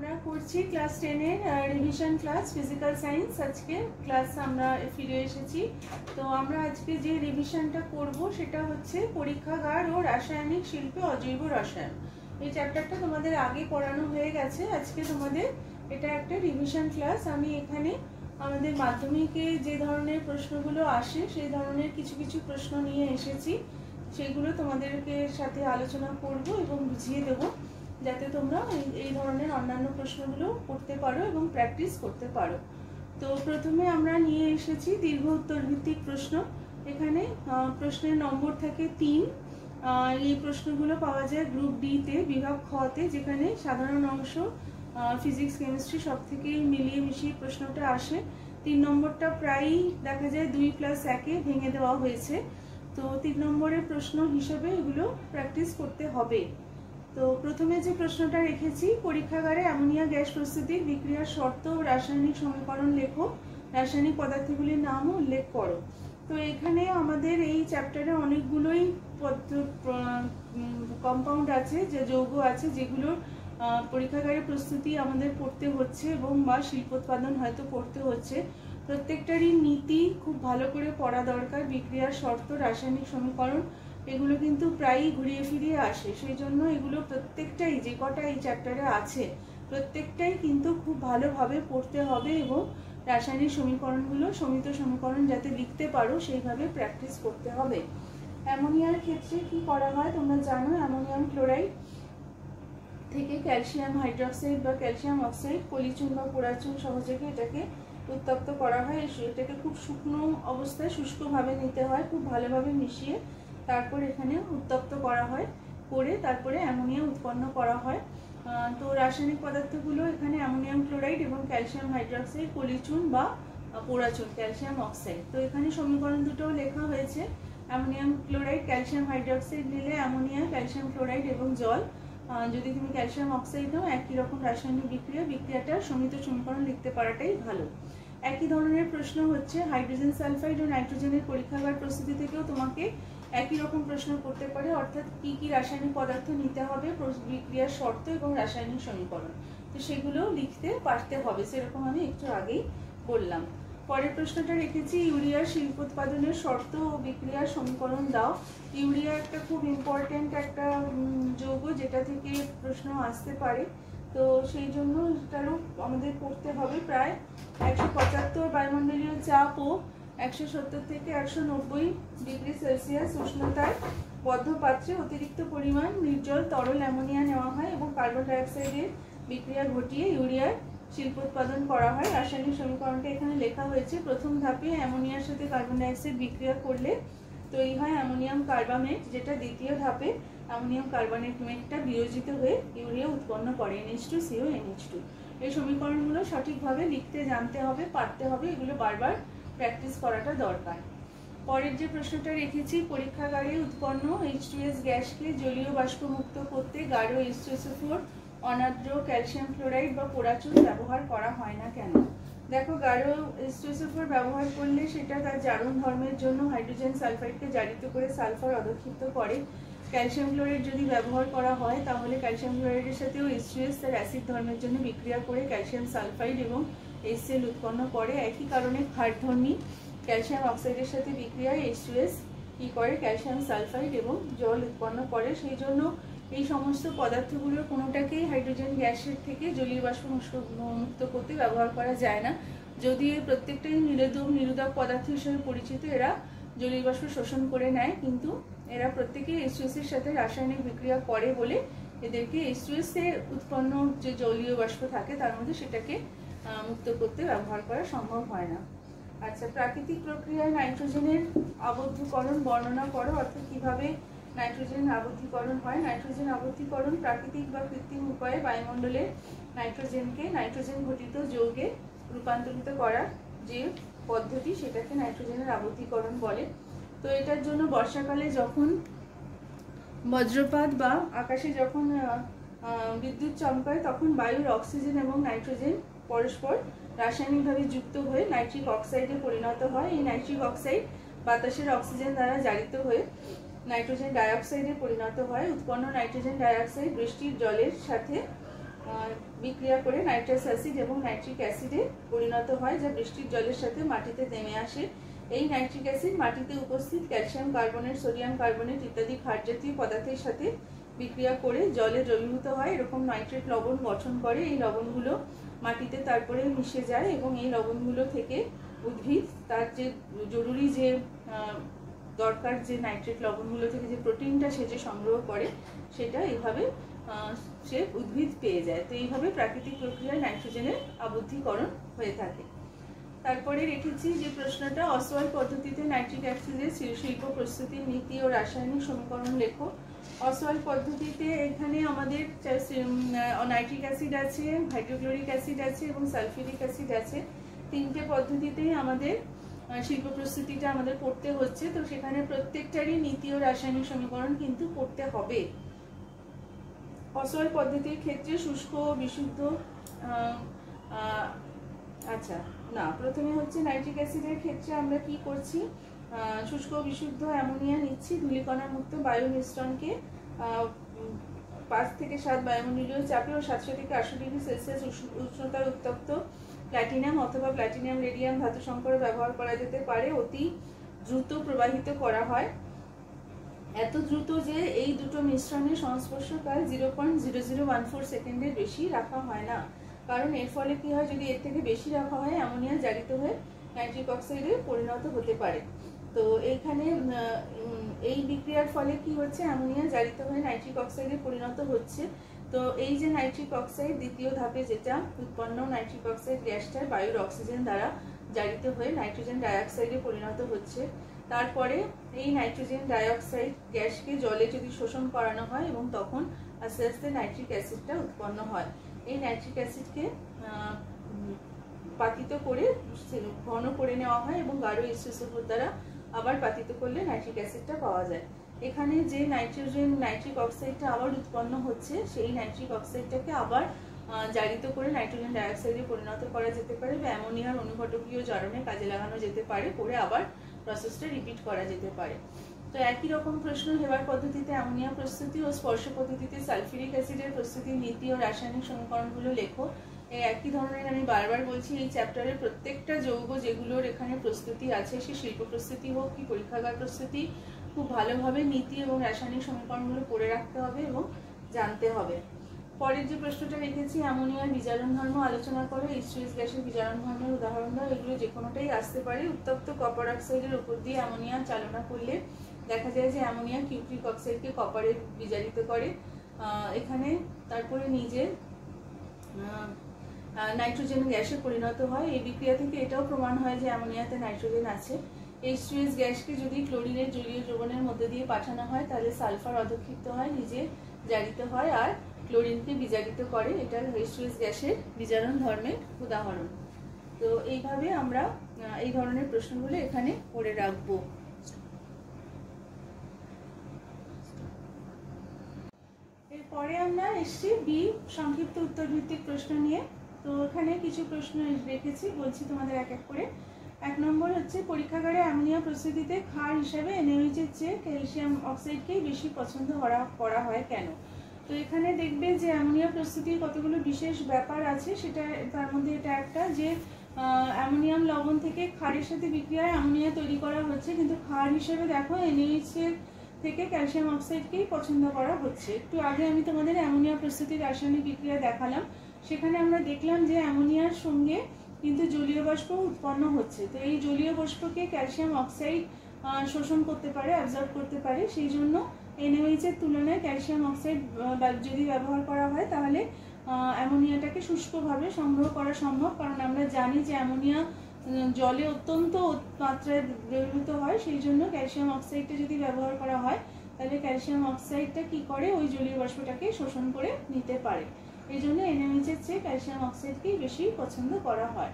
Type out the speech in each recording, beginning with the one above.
আমরা করছি ক্লাস 10 এর রিভিশন ক্লাস ফিজিক্যাল সায়েন্স। আজকে ক্লাস আমরা ফিরে এসেছি। তো আমরা আজকে যে রিভিশনটা করব সেটা হচ্ছে পরীক্ষাগার ও রাসায়নিক শিল্পে অজৈব রসায়ন। এই চ্যাপ্টারটা তোমাদের আগে পড়ানো হয়ে গেছে, আজকে তোমাদের এটা একটা রিভিশন ক্লাস। আমি এখানে আমাদের মাধ্যমিকে যে ধরনের প্রশ্নগুলো আসে সেই ধরনের কিছু কিছু প্রশ্ন নিয়ে এসেছি, সেগুলো তোমাদেরকে সাথে আলোচনা করব এবং বুঝিয়ে দেবো যাতে তোমরা এই ধরনের অন্যান্য প্রশ্নগুলো করতে পারো এবং প্র্যাকটিস করতে পারো। তো প্রথমে আমরা নিয়ে এসেছি দীর্ঘ উত্তর ভিত্তিক প্রশ্ন। এখানে প্রশ্নের নম্বর থাকে 3। এই প্রশ্নগুলো পাওয়া যায় গ্রুপ ডি তে, বিভাগ খ তে, যেখানে সাধারণ অংশ ফিজিক্স কেমিস্ট্রি সব থেকে মিলিয়ে মিশিয়ে প্রশ্নটা আসে। 3 নম্বরটা প্রায়ই দেখা যায় 2+1 ভেঙে দেওয়া হয়েছে। তো 3 নম্বরের প্রশ্ন হিসেবে এগুলো প্র্যাকটিস করতে হবে। তো প্রথমে যে প্রশ্নটা রেখেছি, পরীক্ষাগারে অ্যামোনিয়া গ্যাস প্রস্তুতির বিক্রিয়ার শর্ত ও রাসায়নিক সমীকরণ লেখো, রাসায়নিক পদার্থগুলির নামও উল্লেখ করো। তো এখানে আমাদের এই চ্যাপ্টারে অনেকগুলোই কম্পাউন্ড আছে, যে যৌগ আছে, যেগুলোর পরীক্ষাগারে প্রস্তুতি আমাদের পড়তে হচ্ছে এবং বা শিল্পোৎপাদন হয়তো পড়তে হচ্ছে। প্রত্যেকটারই নীতি খুব ভালো করে পড়া দরকার। বিক্রিয়ার শর্ত, রাসায়নিক সমীকরণ এগুলো কিন্তু প্রায়ই ঘুরিয়ে ফিরিয়ে আসে, সেই জন্য এগুলো প্রত্যেকটাই, যে কটা এই চ্যাপ্টারে আছে প্রত্যেকটাই কিন্তু খুব ভালোভাবে পড়তে হবে এবং রাসায়নিক সমীকরণগুলো, সমিত সমীকরণ যাতে লিখতে পারো সেইভাবে প্র্যাকটিস করতে হবে। অ্যামোনিয়ার ক্ষেত্রে কি করা হয় তোমরা জানো, অ্যামোনিয়াম ক্লোরাইড থেকে ক্যালসিয়াম হাইড্রক্সাইড বা ক্যালসিয়াম অক্সাইড, পলিচুন বা পোড়াচুন সহযোগে এটাকে উত্তপ্ত করা হয়। এটাকে খুব শুকনো অবস্থায় শুষ্কভাবে নিতে হয়, খুব ভালোভাবে মিশিয়ে তারপর এখানে উত্তপ্ত করা হয়, করে তারপরে অ্যামোনিয়া উৎপন্ন করা হয়। তো রাসায়নিক পদার্থগুলো এখানে অ্যামোনিয়াম ক্লোরাইড এবং ক্যালসিয়াম হাইড্রক্সাইড, পলিচুন বা পোড়াচুন ক্যালসিয়াম অক্সাইড। তো এখানে সমীকরণ দুটোও লেখা হয়েছে। অ্যামোনিয়াম ক্লোরাইড ক্যালসিয়াম হাইড্রক্সাইড নিলে অ্যামোনিয়া, ক্যালসিয়াম ক্লোরাইড এবং জল। যদি তুমি ক্যালসিয়াম অক্সাইড নাও, একই রকম রাসায়নিক বিক্রিয়াটা সমিত সমীকরণ লিখতে পারাটাই ভালো। একই ধরনের প্রশ্ন হচ্ছে হাইড্রোজেন সালফাইড ও নাইট্রোজেনের পরীক্ষাগার প্রস্তুতি থেকেও তোমাকে একই রকম প্রশ্ন করতে পারে, অর্থাৎ কি কি রাসায়নিক পদার্থ নিতে হবে, বিক্রিয়ার শর্ত এবং রাসায়নিক সমীকরণ, তো সেগুলো লিখতে পারতে হবে, সেরকম আমি একটু আগেই বললাম। পরের প্রশ্নটা রেখেছি ইউরিয়ার শিল্পোৎপাদনের শর্ত ও বিক্রিয়ার সমীকরণ দাও। ইউরিয়া একটা খুব ইম্পর্টেন্ট একটা যৌগ, যেটা থেকে প্রশ্ন আসতে পারে, তো সেই জন্য এটারও আমাদের পড়তে হবে। প্রায় 175 বায়ুমণ্ডলীয় চাপ ও 170 থেকে 190 ডিগ্রি সেলসিয়াস উষ্ণতায় বদ্ধ পাত্রে অতিরিক্ত পরিমাণ নির্জল তরল অ্যামোনিয়া নেওয়া হয় এবং কার্বন ডাইঅক্সাইডের বিক্রিয়া ঘটিয়ে ইউরিয়ার শিল্পোৎপাদন করা হয়। রাসায়নিক সমীকরণটা এখানে লেখা হয়েছে। প্রথম ধাপে অ্যামোনিয়ার সাথে কার্বন ডাইঅক্সাইড বিক্রিয়া করলে তৈরি হয় অ্যামোনিয়াম কার্বামেট, যেটা দ্বিতীয় ধাপে অ্যামোনিয়াম কার্বনেটটা বিয়োজিত হয়ে ইউরিয়া উৎপন্ন করে, NH2CO NH2। এই সমীকরণগুলো সঠিকভাবে লিখতে জানতে হবে, পারতে হবে, এগুলো বারবার প্র্যাকটিস করাটা দরকার। পরের যে প্রশ্নটা রেখেছি, পরীক্ষাগারে উৎপন্ন H2S গ্যাসকে জলীয় বাষ্প মুক্ত করতে গাঢ় H2SO4, অনার্দ্র ক্যালসিয়াম ক্লোরাইড বা পোড়াচুন ব্যবহার করা হয় না কেন? দেখো, গাঢ় H2SO4 ব্যবহার করলে সেটা তার জারণ ধর্মের জন্য হাইড্রোজেন সালফাইডকে জারিত করে সালফার অধক্ষিপ্ত করে। ক্যালসিয়াম ক্লোরাইড যদি ব্যবহার করা হয় তাহলে ক্যালসিয়াম ক্লোরাইডের সাথেও H2S তার অ্যাসিড ধর্মের জন্য বিক্রিয়া করে ক্যালসিয়াম সালফাইড এবং HCl উৎপন্ন করে। একই কারণে ক্ষারধর্মী ক্যালসিয়াম অক্সাইডের সাথে বিক্রিয়ায় H2S কি করে, ক্যালসিয়াম সালফাইড এবং জল উৎপন্ন করে। সেই জন্য এই সমস্ত পদার্থগুলোর কোনোটাকেই হাইড্রোজেন গ্যাসের থেকে জলীয় বাষ্প মুক্ত করতে ব্যবহার করা যায় না। যদি এই প্রত্যেকটাই নিরোধক পদার্থ হিসেবে পরিচিত, এরা জলীয় বাষ্প শোষণ করে নেয়, কিন্তু এরা প্রত্যেকেই H2S এর সাথে রাসায়নিক বিক্রিয়া করে বলে এদেরকে H2S এর উৎপন্ন যে জলীয় বাষ্প থাকে তার মধ্যে সেটাকে মুক্ত করতে ব্যবহার করা সম্ভব হয় না। আচ্ছা, প্রাকৃতিক প্রক্রিয়ায় নাইট্রোজেনের আবদ্ধকরণ বর্ণনা করো, অর্থাৎ কিভাবে নাইট্রোজেন আবদ্ধীকরণ হয়। নাইট্রোজেন আবদ্ধীকরণ প্রাকৃতিক বা কৃত্রিম উপায়ে বায়ুমণ্ডলে নাইট্রোজেনকে নাইট্রোজেন ঘটিত যৌগে রূপান্তরিত করার যে পদ্ধতি, সেটাকে নাইট্রোজেনের আবদ্ধীকরণ বলে। তো এটার জন্য বর্ষাকালে যখন বজ্রপাত বা আকাশে যখন বিদ্যুৎ চমকায় তখন বায়ুর অক্সিজেন এবং নাইট্রোজেন পরস্পর রাসায়নিকভাবে যুক্ত হয়ে নাইট্রিক অক্সাইডে পরিণত হয়। এই নাইট্রিক অক্সাইড বাতাসের অক্সিজেন দ্বারা জারিত হয়ে নাইট্রোজেন ডাইঅক্সাইডে পরিণত হয়। উৎপন্ন নাইট্রোজেন ডাইঅক্সাইড বৃষ্টির জলের সাথে বিক্রিয়া করে নাইট্রাস অ্যাসিড এবং নাইট্রিক অ্যাসিডে পরিণত হয়, যা বৃষ্টির জলের সাথে মাটিতে নেমে আসে। এই নাইট্রিক অ্যাসিড মাটিতে উপস্থিত ক্যালসিয়াম কার্বনেট, সোডিয়াম কার্বনেট ইত্যাদি ক্ষার জাতীয় পদার্থের সাথে বিক্রিয়া করে জলে দ্রবীভূত হয়, এরকম নাইট্রেট লবণ গঠন করে। এই লবণগুলো মাটিতে তারপরে মিশে যায় এবং এই লবণগুলো থেকে উদ্ভিদ তার যে জরুরি যে দরকার যে নাইট্রেট লবণগুলো থেকে যে প্রোটিনটা সে যে সংগ্রহ করে সেটা এইভাবে সে উদ্ভিদ পেয়ে যায়। তো এইভাবে প্রাকৃতিক প্রক্রিয়ায় নাইট্রোজেনের আবদ্ধীকরণ হয়ে থাকে। তারপরে রেখেছি যে প্রশ্নটা, অসওয়াল পদ্ধতিতে নাইট্রিক অ্যাসিডের শিল্প প্রস্তুতির নীতি ও রাসায়নিক সমীকরণ লেখো। অসওয়াল পদ্ধতিতে এখানে আমাদের নাইট্রিক অ্যাসিড আছে, হাইড্রোক্লোরিক অ্যাসিড আছে এবং সালফিউরিক অ্যাসিড আছে। তিনটে পদ্ধতিতেই আমাদের শিল্প প্রস্তুতিটা আমাদের পড়তে হচ্ছে। তো সেখানে প্রত্যেকটারই নীতি ও রাসায়নিক সমীকরণ কিন্তু পড়তে হবে। অসওয়াল পদ্ধতির ক্ষেত্রে শুষ্ক বিশুদ্ধ আচ্ছা না, প্রথমে হচ্ছে নাইট্রিক অ্যাসিডের ক্ষেত্রে আমরা কি করছি, শুষ্ক বিশুদ্ধ অ্যামোনিয়া নিচ্ছি, ধূলিকণা মুক্ত বায়ু মিশ্রণকে 5 থেকে 7 বায়ুমণ্ডলীয় চাপে ও 700 থেকে 800 ডিগ্রি সেলসিয়াস উষ্ণতার উত্তপ্ত প্ল্যাটিনাম অথবা প্ল্যাটিনাম রেডিয়াম ধাতু সংকর ব্যবহার করা যেতে পারে। অতি দ্রুত প্রবাহিত করা হয়, এত দ্রুত যে এই দুটো মিশ্রণের সংস্পর্শকাল 0.0014 সেকেন্ডের বেশি রাখা হয় না, কারণ এর ফলে কি হয়, যদি এর থেকে বেশি রাখা হয় অ্যামোনিয়া জারিত হয়ে নাইট্রিক অক্সাইডে পরিণত হতে পারে। তো এইখানে এই বিক্রিয়ার ফলে কি হচ্ছে, অ্যামোনিয়া জারিত হয়ে নাইট্রিক অক্সাইডে পরিণত হচ্ছে। তো এই যে নাইট্রিক অক্সাইড দ্বিতীয় ধাপে যেটা উৎপন্ন নাইট্রিক অক্সাইড গ্যাসটা বায়ুর অক্সিজেন দ্বারা জারিত হয়ে নাইট্রোজেন ডাইঅক্সাইডে পরিণত হচ্ছে। তারপরে এই নাইট্রোজেন ডাইঅক্সাইড গ্যাসকে জলে যদি শোষণ করানো হয় এবং তখন আস্তে আস্তে নাইট্রিক অ্যাসিডটা উৎপন্ন হয়। এই নাইট্রিক অ্যাসিডকে পাতিত করে ঘন করে নেওয়া হয় এবং গাঢ় ইস্টেসোফোর দ্বারা আবার পাতিত করলে নাইট্রিক অ্যাসিডটা পাওয়া যায়। এখানে যে নাইট্রিক অক্সাইডটা আবার উৎপন্ন হচ্ছে, সেই নাইট্রিক অক্সাইডটাকে আবার জারিত করে নাইট্রোজেন ডাইঅক্সাইডে পরিণত করা যেতে পারে বা অ্যামোনিয়ার অনুঘটকীয় জারণে কাজে লাগানো যেতে পারে, করে আবার প্রসেসটা রিপিট করা যেতে পারে। তো একই রকম প্রশ্ন, হেবার পদ্ধতিতে অ্যামোনিয়া প্রস্তুতি ও স্পর্শ পদ্ধতিতে সালফিউরিক অ্যাসিডের প্রস্তুতির নীতি ও রাসায়নিক সমীকরণগুলো লেখো। এই একই ধরনের, আমি বারবার বলছি, এই চ্যাপ্টারের প্রত্যেকটা যৌগ যেগুলোর এখানে প্রস্তুতি আছে, সে শিল্প প্রস্তুতি হোক কি পরীক্ষাগার প্রস্তুতি, খুব ভালোভাবে নীতি এবং রাসায়নিক সমীকরণগুলো পড়ে রাখতে হবে এবং জানতে হবে। পরের যে প্রশ্নটা রেখেছি, অ্যামোনিয়ার বিজারণ ধর্ম আলোচনা করো, H2S গ্যাসের বিজারণ ধর্মের উদাহরণ দাও। এগুলো যে কোনোটাই আসতে পারে। উত্তপ্ত কপার অক্সাইডের উপর দিয়ে অ্যামোনিয়া চালনা করলে দেখা যায় যে অ্যামোনিয়া কিউপ্রিক অক্সাইডকে কপারে বিজারিত করে। এখানে তারপরে নিজে নাইট্রোজেন গ্যাসে পরিণত হয়। এই বিক্রিয়া থেকে এটাও প্রমাণ হয় যে অ্যামোনিয়াতে নাইট্রোজেন আছে। H2S গ্যাসকে যদি ক্লোরিনের জলীয় দ্রবণের মধ্যে দিয়ে পাঠানো হয় তাহলে সালফার অধক্ষিপ্ত হয়, নিজে জারিত হয় আর ক্লোরিনকে বিজারিত করে। এটা H2S গ্যাসের বিজারণ ধর্মের উদাহরণ। তো এইভাবে আমরা এই ধরনের প্রশ্নগুলো এখানে পড়ে রাখবো। এরপরে আমরা এসছি বি সংক্ষিপ্ত উত্তর ভিত্তিক প্রশ্ন নিয়ে। তো এখানে কিছু প্রশ্ন রেখেছি, বলছি তোমাদের এক এক করে। 1 নম্বর হচ্ছে, পরীক্ষাগারে অ্যামোনিয়া প্রস্তুতিতে ক্ষার হিসাবে NaOH এর চেয়ে ক্যালসিয়াম অক্সাইডকেই বেশি পছন্দ করা হয় কেন? তো এখানে দেখবে যে অ্যামোনিয়া প্রস্তুতির কতগুলো বিশেষ ব্যাপার আছে, সেটা তার মধ্যে এটা একটা, যে অ্যামোনিয়াম লবণ থেকে ক্ষারের সাথে বিক্রিয়ায় অ্যামোনিয়া তৈরি করা হচ্ছে, কিন্তু ক্ষার হিসেবে দেখো NaOH এর থেকে ক্যালসিয়াম অক্সাইডকেই পছন্দ করা হচ্ছে। একটু আগে আমি তোমাদের অ্যামোনিয়া প্রস্তুতির রাসায়নিক বিক্রিয়া দেখালাম, সেখানে আমরা দেখলাম যে অ্যামোনিয়ার সঙ্গে কিন্তু জলীয় বাষ্প উৎপন্ন হচ্ছে। তো এই জলীয় বাষ্পকে ক্যালসিয়াম অক্সাইড শোষণ করতে পারে, অ্যাবজর্ব করতে পারে। সেই জন্য NaOH এর তুলনায় ক্যালসিয়াম অক্সাইড যদি ব্যবহার করা হয় তাহলে অ্যামোনিয়াটাকে শুষ্কভাবে সংগ্রহ করা সম্ভব, কারণ আমরা জানি যে অ্যামোনিয়া জলে অত্যন্ত মাত্রায় দ্রবীভূত হয়। সেই জন্য ক্যালসিয়াম অক্সাইডটা যদি ব্যবহার করা হয় তাহলে ক্যালসিয়াম অক্সাইডটা কি করে, ওই জলীয় বাষ্পটাকে শোষণ করে নিতে পারে। এই জন্য NaOH এর চেয়ে ক্যালসিয়াম অক্সাইডকেই বেশি পছন্দ করা হয়।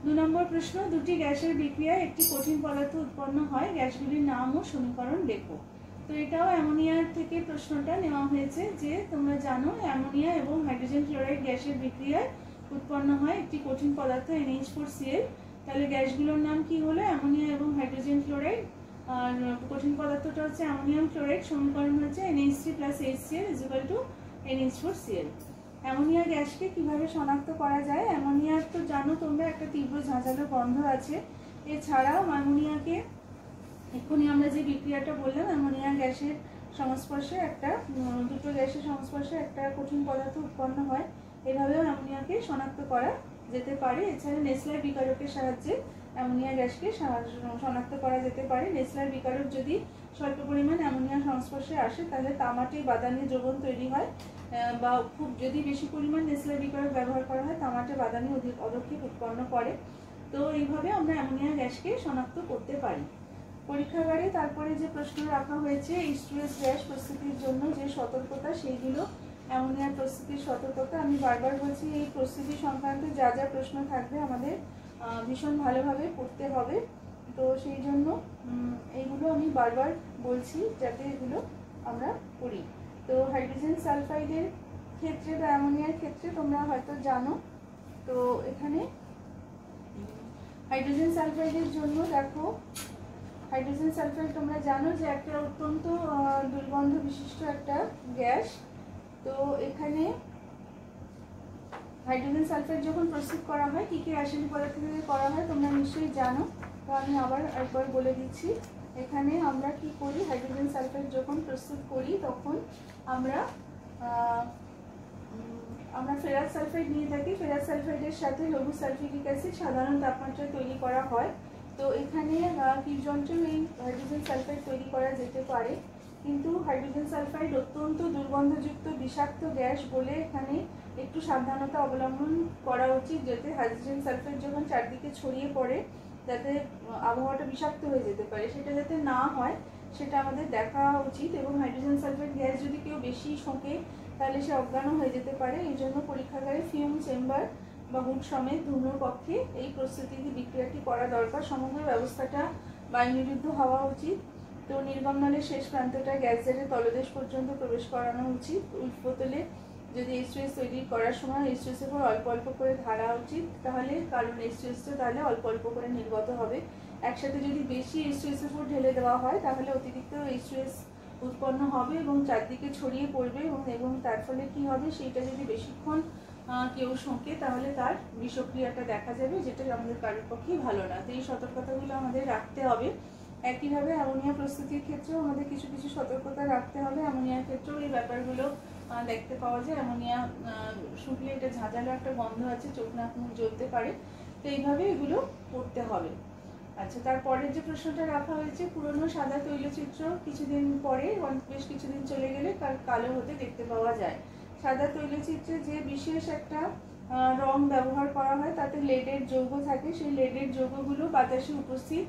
2 নম্বর প্রশ্ন, দুটি গ্যাসের বিক্রিয়ায় একটি কঠিন পদার্থ উৎপন্ন হয়, গ্যাসগুলির নাম ও সমীকরণ লেখো। তো এটাও অ্যামোনিয়ার থেকে প্রশ্নটা নেওয়া হয়েছে, যে তোমরা জানো অ্যামোনিয়া এবং হাইড্রোজেন ক্লোরাইড গ্যাসের বিক্রিয়ায় উৎপন্ন হয় একটি কঠিন পদার্থ NH4Cl। তাহলে গ্যাসগুলোর নাম কি হলো, অ্যামোনিয়া এবং হাইড্রোজেন ক্লোরাইড। আর কঠিন পদার্থটা হচ্ছে অ্যামোনিয়াম ক্লোরাইড, সমীকরণ হচ্ছে NH3 + HCl = NH4Cl। অ্যামোনিয়া গ্যাসকে কিভাবে শনাক্ত করা যায়? অ্যামোনিয়ার তো জানো তোমরা একটা তীব্র ঝাঁঝালো গন্ধ আছে। এছাড়াও অ্যামোনিয়াকে এক্ষুনি আমরা যে বিক্রিয়াটা বললাম, অ্যামোনিয়া গ্যাসের সংস্পর্শে দুটো গ্যাসের সংস্পর্শে একটা কঠিন পদার্থ উৎপন্ন হয়, এভাবেও অ্যামোনিয়াকে শনাক্ত করা যেতে পারে। এছাড়া নেসলার বিকারকের সাহায্যে অ্যামোনিয়া গ্যাসকে শনাক্ত করা যেতে পারে। নেসলার বিকারক যদি স্বল্প পরিমাণ অ্যামোনিয়ার সংস্পর্শে আসে তাহলে তামাটে বাদানি দ্রবণ তৈরি হয়, বা খুব যদি বেশি পরিমাণ নেসলার বিকারক ব্যবহার করা হয় তামাটে বাদানি অধক্ষেপ উৎপন্ন করে। তো এইভাবে আমরা অ্যামোনিয়া গ্যাসকে শনাক্ত করতে পারি। পরীক্ষাগারে তারপরে যে প্রশ্ন রাখা হয়েছে H2S গ্যাস প্রস্তুতির জন্য যে সতর্কতা, সেইগুলো অ্যামোনিয়ার প্রস্তুতির সতর্কতা। আমি বারবার বলছি এই প্রস্তুতি সংক্রান্ত যা যা প্রশ্ন থাকবে আমাদের ভীষণ ভালোভাবে পড়তে হবে। তো সেই জন্য এইগুলো আমি বারবার বলছি যাতে এগুলো আমরা পড়ি। তো হাইড্রোজেন সালফাইডের ক্ষেত্রে বা অ্যামোনিয়ার ক্ষেত্রে তোমরা হয়তো জানো, তো এখানে হাইড্রোজেন সালফাইডের জন্য দেখো, হাইড্রোজেন সালফাইড তোমরা জানো যে একটা অত্যন্ত দুর্গন্ধ বিশিষ্ট একটা গ্যাস। তো এখানে হাইড্রোজেন সালফাইড যখন প্রস্তুত করা হয় কী কী রাসায়নিক পদার্থ থেকে করা হয় তোমরা নিশ্চয়ই জানো। তো আমি আবার একবার বলে দিচ্ছি, এখানে আমরা কি করি, হাইড্রোজেন সালফাইড যখন প্রস্তুত করি তখন আমরা ফেরাস সালফাইড নিয়ে থাকি। ফেরাস সালফাইডের সাথে লঘু সালফিউরিক অ্যাসিড সাধারণ তাপমাত্রায় তৈরি করা হয়। তো এখানে কিরযন্ত্রেও এই হাইড্রোজেন সালফাইড তৈরি করা যেতে পারে, কিন্তু হাইড্রোজেন সালফাইড অত্যন্ত দুর্গন্ধযুক্ত বিষাক্ত গ্যাস বলে এখানে একটু সাবধানতা অবলম্বন করা উচিত, যাতে হাইড্রোজেন সালফাইড যখন চারদিকে ছড়িয়ে পড়ে যাতে আবহাওয়াটা বিষাক্ত হয়ে যেতে পারে, সেটা যাতে না হয় সেটা আমাদের দেখা উচিত। এবং হাইড্রোজেন সালফাইড গ্যাস যদি কেউ বেশি শোকে তাহলে সে অজ্ঞানও হয়ে যেতে পারে। এই জন্য পরীক্ষাগারে ফিউম চেম্বার বা হুড সমেত ধূম্র কক্ষে এই প্রস্তুতির বিক্রিয়াটি করা দরকার। সমগ্র ব্যবস্থাটা বায়ুনিরুদ্ধ হওয়া উচিত। তো নির্গমনলের শেষ প্রান্তটা গ্যাস জেটের তলদেশ পর্যন্ত প্রবেশ করানো উচিত। উল্ট বোতলে যদি H2S তৈরি করার সময় H2S এর উপর অল্প অল্প করে ঢালা উচিত, তাহলে কারণ H2S তাহলে অল্প অল্প করে নির্গত হবে। একসাথে যদি বেশি H2S এর উপর ঢেলে দেওয়া হয় তাহলে অতিরিক্ত H2S উৎপন্ন হবে এবং চারদিকে ছড়িয়ে পড়বে, এবং তার ফলে কি হবে, সেইটা যদি বেশিক্ষণ কেউ শোকে তাহলে তার বিষক্রিয়াটা দেখা যাবে, যেটা আমাদের কারোর পক্ষেই ভালো না। তো এই সতর্কতাগুলো আমাদের রাখতে হবে। একইভাবে অ্যামোনিয়া প্রস্তুতির ক্ষেত্রেও আমাদের কিছু কিছু সতর্কতা রাখতে হবে। অ্যামোনিয়ার ক্ষেত্রেও এই ব্যাপারগুলো দেখতে পাওয়া যায়। অ্যামোনিয়া শুকলে এটা ঝাঁঝালো একটা গন্ধ আছে, চোখ নাক মুখ জ্বলতে পারে। তো এইভাবে এগুলো করতে হবে। আচ্ছা, তারপরের যে প্রশ্নটা রাখা হয়েছে, পুরনো সাদা তৈলচিত্র কিছুদিন পরে বেশ কিছুদিন চলে গেলে তার কালো হতে দেখতে পাওয়া যায়। সাদা তৈলচিত্রে যে বিশেষ একটা রং ব্যবহার করা হয় তাতে লেডের যৌগ থাকে। সেই লেডের যৌগগুলো বাতাসে উপস্থিত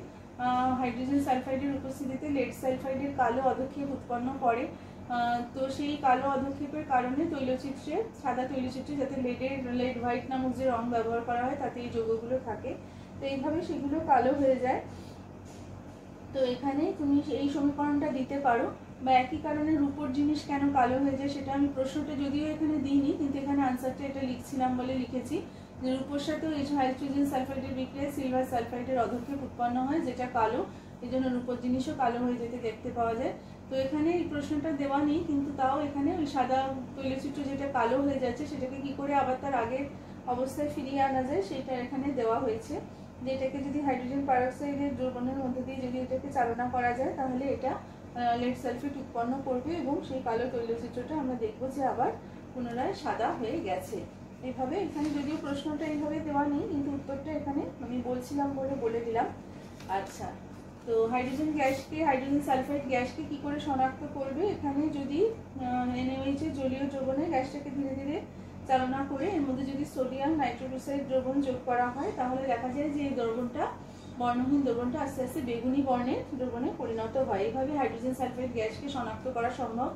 হাইড্রোজেন সালফাইডের উপস্থিতিতে লেড সালফাইডের কালো অধক্ষেপ উৎপন্ন করে। তো সেই কালো অধক্ষেপের কারণে তৈলচিত্রে, সাদা তৈলচিত্রে যাতে লেড হোয়াইট নামক যে রং ব্যবহার করা হয় তাতে এই যৌগগুলো থাকে। তো এইভাবে সেগুলো কালো হয়ে যায়। তো এখানে তুমি এই সমীকরণটা দিতে পারো, বা একই কারণে রূপোর জিনিস কেন কালো হয়ে যায় সেটা আমি প্রশ্নটা যদিও এখানে দিইনি, কিন্তু এখানে আনসারটা এটা লিখছিলাম বলে লিখেছি যে রূপোর সাথেও এই হাইড্রোজেন সালফাইডের বিক্রিয়ায় সিলভার সালফাইডের অধক্ষেপ উৎপন্ন হয়, যেটা কালো, এই জন্য রূপোর জিনিসও কালো হয়ে যেতে দেখতে পাওয়া যায়। তো এখানে এই প্রশ্নটা দেওয়া নেই, কিন্তু তাও এখানে ওই সাদা তৈলচিত্র যেটা কালো হয়ে যাচ্ছে সেটাকে কি করে আবার তার আগের অবস্থায় ফিরিয়ে আনা যায় সেটা এখানে দেওয়া হয়েছে। যে এটাকে যদি হাইড্রোজেন পারঅক্সাইডের দ্রবণের মধ্যে দিয়ে যদি এটাকে চালনা করা যায় তাহলে এটা লেড সালফেট উৎপন্ন করবে এবং সেই কালো তৈলচিত্রটা আমরা দেখবো যে আবার পুনরায় সাদা হয়ে গেছে। এইভাবে এখানে যদিও প্রশ্নটা এইভাবে দেওয়া নেই, কিন্তু উত্তরটা এখানে আমি বলছিলাম বলে বলে দিলাম। আচ্ছা, তো হাইড্রোজেন সালফাইড গ্যাসকে কি করে শনাক্ত করবে? এখানে যদি NaOH এর জলীয় দ্রবণে গ্যাসটাকে ধীরে ধীরে চালনা করে এর মধ্যে যদি সোডিয়াম নাইট্রোক্সাইড দ্রবণ যোগ করা হয় তাহলে দেখা যায় যে এই দ্রবণটা, বর্ণহীন দ্রবণটা আস্তে আস্তে বেগুনি বর্ণের দ্রবণে পরিণত হয়। এইভাবে হাইড্রোজেন সালফাইড গ্যাসকে শনাক্ত করা সম্ভব।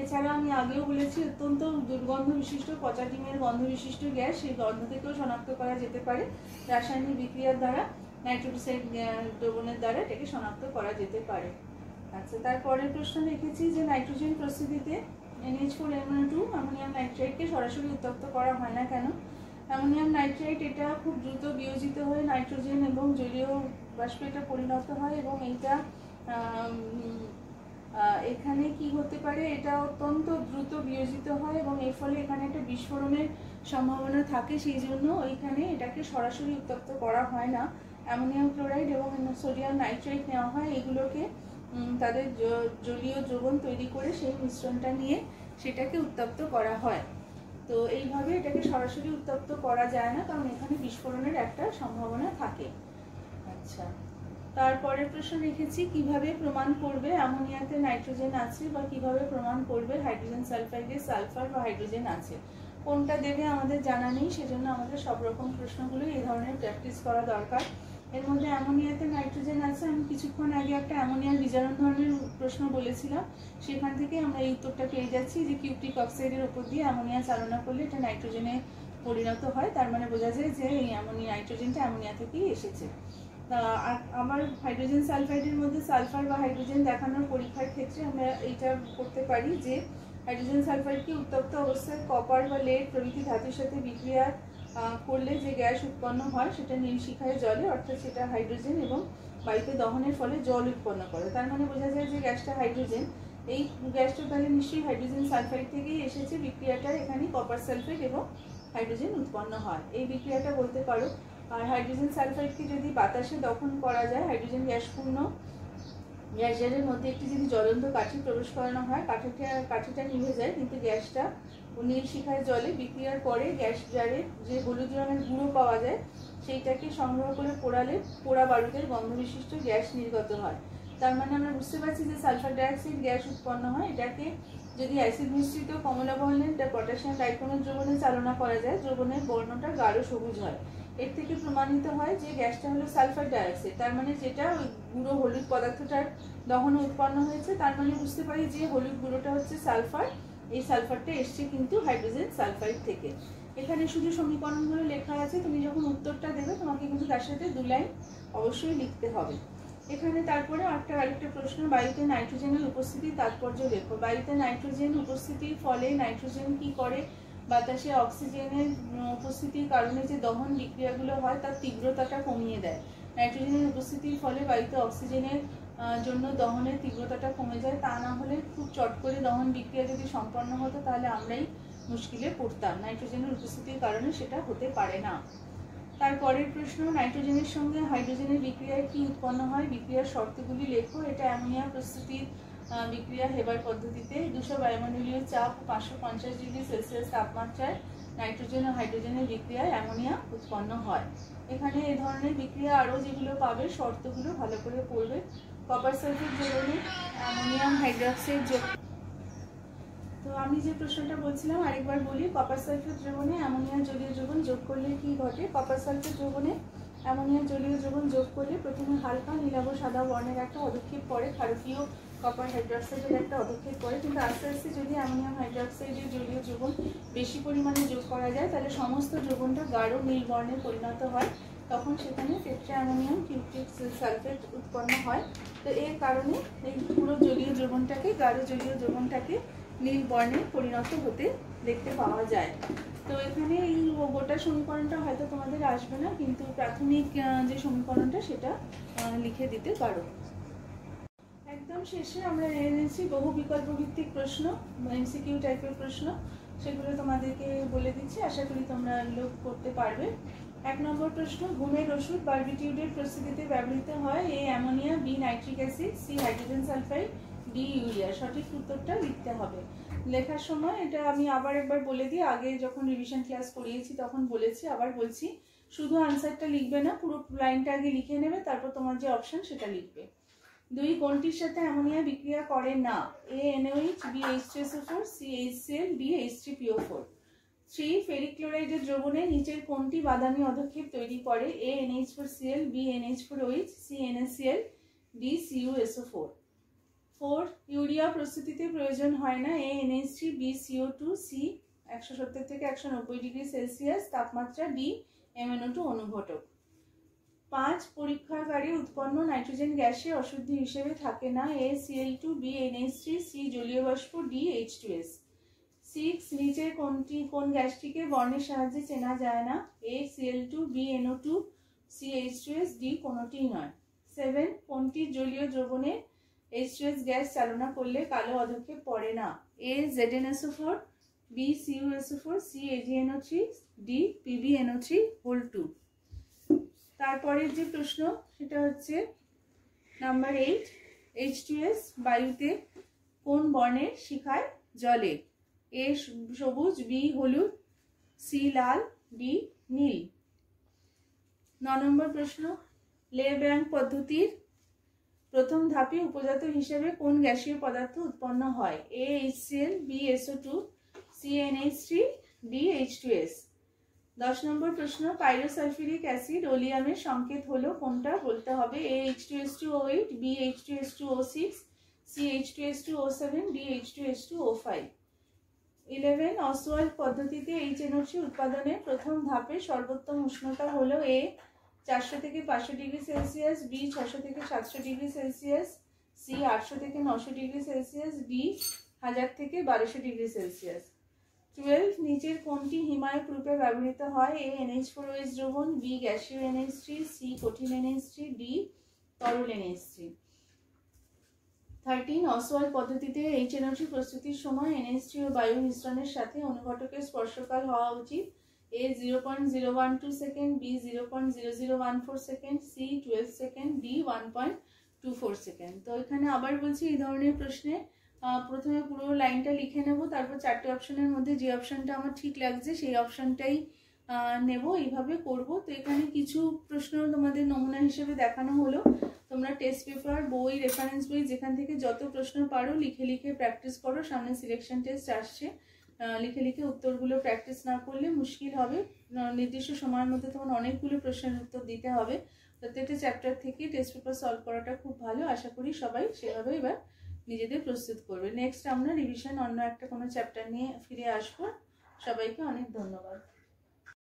এছাড়া আমি আগেও বলেছি অত্যন্ত দুর্গন্ধ বিশিষ্ট, পচা ডিমের গন্ধ বিশিষ্ট গ্যাস, সেই গন্ধ থেকেও শনাক্ত করা যেতে পারে রাসায়নিক বিক্রিয়ার দ্বারা, নাইট্রোক্সাইড দ্রবণের দ্বারা এটাকে শনাক্ত করা যেতে পারে। আচ্ছা, তারপরের প্রশ্ন লিখেছি যে নাইট্রোজেন প্রস্তুতিতে NH4NO2 অ্যামোনিয়াম নাইট্রাইটকে সরাসরি উত্তপ্ত করা হয় না কেন? অ্যামোনিয়াম নাইট্রাইট এটা খুব দ্রুত বিয়োজিত হয়ে নাইট্রোজেন এবং জলীয় বাষ্পে এটা পরিণত হয় এবং এইটা এখানে কি হতে পারে, এটা অত্যন্ত দ্রুত বিয়োজিত হয় এবং এর ফলে এখানে একটা বিস্ফোরণের সম্ভাবনা থাকে। সেই জন্য ওইখানে এটাকে সরাসরি উত্তপ্ত করা হয় না, অ্যামোনিয়াম ক্লোরাইড এবং সোডিয়াম নাইট্রেট নেওয়া হয়। এগুলোকে তাদের জলীয় দ্রবণ তৈরি করে সেই মিশ্রণটা নিয়ে সেটাকে উত্তপ্ত করা হয়। তো এইভাবে এটাকে সরাসরি উত্তপ্ত করা যায় না, কারণ এখানে বিস্ফোরণের একটা সম্ভাবনা থাকে। আচ্ছা, তারপরের প্রশ্ন রেখেছি, কিভাবে প্রমাণ করবে অ্যামোনিয়াতে নাইট্রোজেন আছে, বা কিভাবে প্রমাণ করবে হাইড্রোজেন সালফাইডে সালফার বা হাইড্রোজেন আছে। কোনটা দেবে আমাদের জানা নেই, সেজন্য আমাদের সব রকম প্রশ্নগুলো এই ধরনের প্র্যাকটিস করা দরকার। এর মধ্যে অ্যামোনিয়াতে নাইট্রোজেন আছে, আমি কিছুক্ষণ আগে একটা অ্যামোনিয়ার বিজারণ ধরনের প্রশ্ন বলেছিলাম, সেখান থেকে আমরা এই উত্তরটা পেয়ে যাচ্ছি যে কিউপ্রিক অক্সাইডের উপর দিয়ে অ্যামোনিয়া চালনা করলে এটা নাইট্রোজেনে পরিণত হয়। তার মানে বোঝা যায় যে এই নাইট্রোজেনটা অ্যামোনিয়া থেকেই এসেছে। আবার হাইড্রোজেন সালফাইডের মধ্যে সালফার বা হাইড্রোজেন দেখানোর পরীক্ষার ক্ষেত্রে আমরা এইটা করতে পারি যে হাইড্রোজেন সালফাইডকে উত্তপ্ত অবস্থায় কপার বা লেড প্রভৃতি ধাতুর সাথে বিক্রিয়া করলে যে গ্যাস উৎপন্ন হয় সেটা নির্শিখায় জলে, অর্থাৎ সেটা হাইড্রোজেন, এবং বায়ুতে দহনের ফলে জল উৎপন্ন করে। তার মানে বোঝা যায় যে গ্যাসটা হাইড্রোজেন। এই গ্যাসটা তাহলে নিশ্চয়ই হাইড্রোজেন সালফাইড থেকেই এসেছে। বিক্রিয়াটা এখানে কপার সালফেট এবং হাইড্রোজেন উৎপন্ন হয়, এই বিক্রিয়াটা বলতে পারো। আর হাইড্রোজেন সালফাইডকে যদি বাতাসে দহন করা যায়, হাইড্রোজেন গ্যাসপূর্ণ গ্যাস জারের মধ্যে একটি যদি জ্বলন্ত কাঠি প্রবেশ করানো হয়, কাঠিটা নিভে যায়, কিন্তু গ্যাসটা নীল শিখায় জলে বিক্রিয়ার পরে গ্যাস জারের যে হলুদ রঙের গুঁড়ো পাওয়া যায় সেইটাকে সংগ্রহ করে পোড়ালে পোড়া বারুদের গন্ধ বিশিষ্ট গ্যাস নির্গত হয়। তার মানে আমরা বুঝতে পারছি যে সালফার ডাইঅক্সাইড গ্যাস উৎপন্ন হয়। এটাকে যদি অ্যাসিড মিশ্রিত কমলা বর্ণের পটাশিয়াম ডাইকোনের দ্রবণে চালনা করা যায়, দ্রবণের বর্ণটা গাঢ় সবুজ হয়। এর থেকে প্রমাণিত হয় যে গ্যাসটা হলো সালফার ডাইঅক্সাইড। তার মানে যেটা ওই গুঁড়ো হলুদ পদার্থটার দহনে উৎপন্ন হয়েছে, তার মানে বুঝতে পারি যে হলুদ গুঁড়োটা হচ্ছে সালফার। এই সালফারটা এসছে কিন্তু হাইড্রোজেন সালফাইড থেকে। এখানে শুধু সমীকরণগুলো লেখা আছে, তুমি যখন উত্তরটা দেবে তোমাকে কিন্তু তার সাথে 2 লাইন অবশ্যই লিখতে হবে। এখানে তারপরে আরেকটা প্রশ্ন, বায়ুতে নাইট্রোজেনের উপস্থিতির তাৎপর্য লেখো। বায়ুতে নাইট্রোজেন উপস্থিতির ফলে নাইট্রোজেন কি করে? বাতাসে অক্সিজেনের উপস্থিতির কারণে যে দহন বিক্রিয়াগুলো হয় তার তীব্রতাটা কমিয়ে দেয়। নাইট্রোজেনের উপস্থিতির ফলে বায়ুতে অক্সিজেনের জন্য দহনের তীব্রতাটা কমে যায়। তা না হলে খুব চট করে দহন বিক্রিয়া যদি সম্পন্ন হতো তাহলে আমরাই মুশকিলে পড়তাম। নাইট্রোজেনের উপস্থিতির কারণে সেটা হতে পারে না। তারপরের প্রশ্ন, নাইট্রোজেনের সঙ্গে হাইড্রোজেনের বিক্রিয়ায় কি উৎপন্ন হয়? বিক্রিয়ার শর্তগুলি লেখো। এটা অ্যামোনিয়া প্রস্তুতির বিক্রিয়া হেবার পদ্ধতিতে 200 বায়ুমণ্ডলীয় চাপ 550 ডিগ্রি সেলসিয়াস তাপমাত্রায় নাইট্রোজেন ও হাইড্রোজেনের বিক্রিয়ায় অ্যামোনিয়া উৎপন্ন হয়। এখানে এই ধরনের বিক্রিয়া আরও যেগুলো পাবে শর্তগুলো ভালো করে পড়বে। কপার সালফেট দ্রবণে অ্যামোনিয়াম হাইড্রোক্সাইড যোগ। তো আমি যে প্রশ্নটা বলছিলাম আরেকবার বলি, কপার সালফেট দ্রবণে অ্যামোনিয়া জলীয় দ্রবণ যোগ করলে কি ঘটে? কপার সালফেট দ্রবণে অ্যামোনিয়া জলীয় দ্রবণ যোগ করলে প্রথমে হালকা নীলাভ সাদা বর্ণের একটা অধক্ষেপ পড়ে, ক্ষারকীয় কপার হাইড্রোক্সাইডের একটা অধক্ষেপ পড়ে। কিন্তু আস্তে আস্তে যদি অ্যামোনিয়াম হাইড্রোক্সাইডের জলীয় দ্রবণ বেশি পরিমাণে যোগ করা যায় তাহলে সমস্ত দ্রবণটা গাঢ় নীল বর্ণে পরিণত হয়। তখন সেখানে টেট্রা অ্যামোনিয়াম কিউপ্রিক সালফেট উৎপন্ন হয়। তো এর কারণে এই পুরো জলীয় দ্রবণটাকে, গাঢ় জলীয় দ্রবণটাকে নীল বর্ণে পরিণত হতে দেখতে পাওয়া যায়। তো এখানে এই গোটা সমীকরণটা হয়তো তোমাদের আসবে না, কিন্তু প্রাথমিক যে সমীকরণটা সেটা লিখে দিতে পারো। একদম শেষে আমরা এনেছি বহু বিকল্প ভিত্তিক প্রশ্ন, এমসিকিউ টাইপের প্রশ্ন, সেগুলো তোমাদেরকে বলে দিচ্ছি, আশা করি তোমরা এগুলো করতে পারবে। 1 নম্বর প্রশ্ন, ঘুমের ওষুধ বারবিটিউরেট প্রস্তুতিতে ব্যবহৃত হয়? A ammonia, B nitric acid, C hydrogen sulphide, D urea. সঠিক উত্তরটা লিখতে হবে। লেখার সময় এটা আমি আবার একবার বলে দিই, আগে যখন রিভিশন ক্লাস করিয়েছি তখন বলেছি, আবার বলছি, শুধু আনসারটা লিখবে না, পুরো লাইনটা আগে লিখে নেবে, তারপর তোমার যে অপশন সেটা লিখবে। 2, কোনটির সাথে অ্যামোনিয়া বিক্রিয়া করে না? A NaOH, B H2SO4, C HCl, D H3PO4। 3, ferric ক্লোরাইডের দ্রবণে নিচের কোনটি বাদামি অধক্ষেপ তৈরি করে? A NH4Cl, B NH4OH, C NaCl, D CuSO4। 4, urea প্রস্তুতিতে প্রয়োজন হয় না? এ NH3, বি CO2, সি 170 থেকে 190 ডিগ্রি সেলসিয়াস তাপমাত্রা, ডি MnO2 অনুঘটক। 5, পরীক্ষাগারে উৎপন্ন নাইট্রোজেন গ্যাসে অশুদ্ধি হিসেবে থাকে না? A Cl2, B NH3, C জলীয় বাষ্প, ডি H2S। 6, নিচের কোন গ্যাসটিকে বর্ণের সাহায্যে চেনা যায় না? A Cl2, B NO2, C H2S, D কোনটিই নয়। 7, কোনটি জলীয় দ্রবণে H2S গ্যাস চালনা করলে কালো অধক্ষেপ পড়ে না? A ZnSO4, B CuSO4, C AgNO3, D PbNO3(2). তারপরের যে প্রশ্ন সেটা হচ্ছে নাম্বার 8, H2S বায়ুতে কোন বর্ণের শিখায় জ্বলে? A সবুজ, B হলুদ, C লাল, D নীল। 9 নম্বর প্রশ্ন, লে-ব্যাং পদ্ধতির প্রথম ধাপে উপজাত হিসেবে কোন গ্যাসীয় পদার্থ উৎপন্ন হয়? A HCl, B SO2, C NH3, D H2S। 10 নম্বর প্রশ্ন, পাইরোসালফিউরিক অ্যাসিড ওলিয়ামের সংকেত হলো কোনটা বলতে হবে? A H2S2O8, B H2S2O6, C H2S2O7, D H2S2O5। 11 Oswald পদ্ধতিতে HNO3 উৎপাদনের প্রথম ধাপে সর্বোত্তম উষ্ণতা হলো A 400 থেকে 500 ডিগ্রি সেলসিয়াস, B 600 থেকে 700 ডিগ্রি সেলসিয়াস, C 800 থেকে 900 ডিগ্রি সেলসিয়াস, D 1000 থেকে 1200 ডিগ্রি সেলসিয়াস। 12 নিচের কোনটি হিমায়ক রূপে ব্যবহৃত হয়? A NH4OH দ্রবণ, B গ্যাসীয় NH3, C কঠিন NH3, D তরল NH3। 13 অসওয়াল্ড পদ্ধতিতে HNO3 প্রস্তুতির সময় NH3 ও বায়ু মিশ্রণের সাথে অনুঘটকের স্পর্শকাল হওয়া উচিত। A 0.012 second, B 0.0014 second, C 12 second, D 1.24 second. তো এখানে আবার বলছি, এই ধরনের প্রশ্নে প্রথমে পুরো লাইনটা লিখে নেব, তারপর 4টে অপশনের মধ্যে যে অপশনটা আমার ঠিক লাগছে সেই অপশনটাই নেব, এইভাবে করব। তো এখানে কিছু প্রশ্ন তোমাদের নমুনা হিসেবে দেখানো হলো। তোমরা টেস্ট পেপার, বই, রেফারেন্স বই যেখান থেকে যত প্রশ্ন পারো লিখে লিখে প্র্যাকটিস করো। সামনে সিলেকশন টেস্ট আসছে, লিখে লিখে উত্তরগুলো প্র্যাকটিস না করলে মুশকিল হবে। নির্দিষ্ট সময়ের মধ্যে তখন অনেকগুলো প্রশ্নের উত্তর দিতে হবে। প্রত্যেকটা চ্যাপ্টার থেকে টেস্ট পেপার সলভ করাটা খুব ভালো। আশা করি সবাই সেভাবে এবার নিজেদের প্রস্তুত করবে। নেক্সট আমরা রিভিশন অন্য একটা কোনো চ্যাপ্টার নিয়ে ফিরে আসবো। সবাইকে অনেক ধন্যবাদ।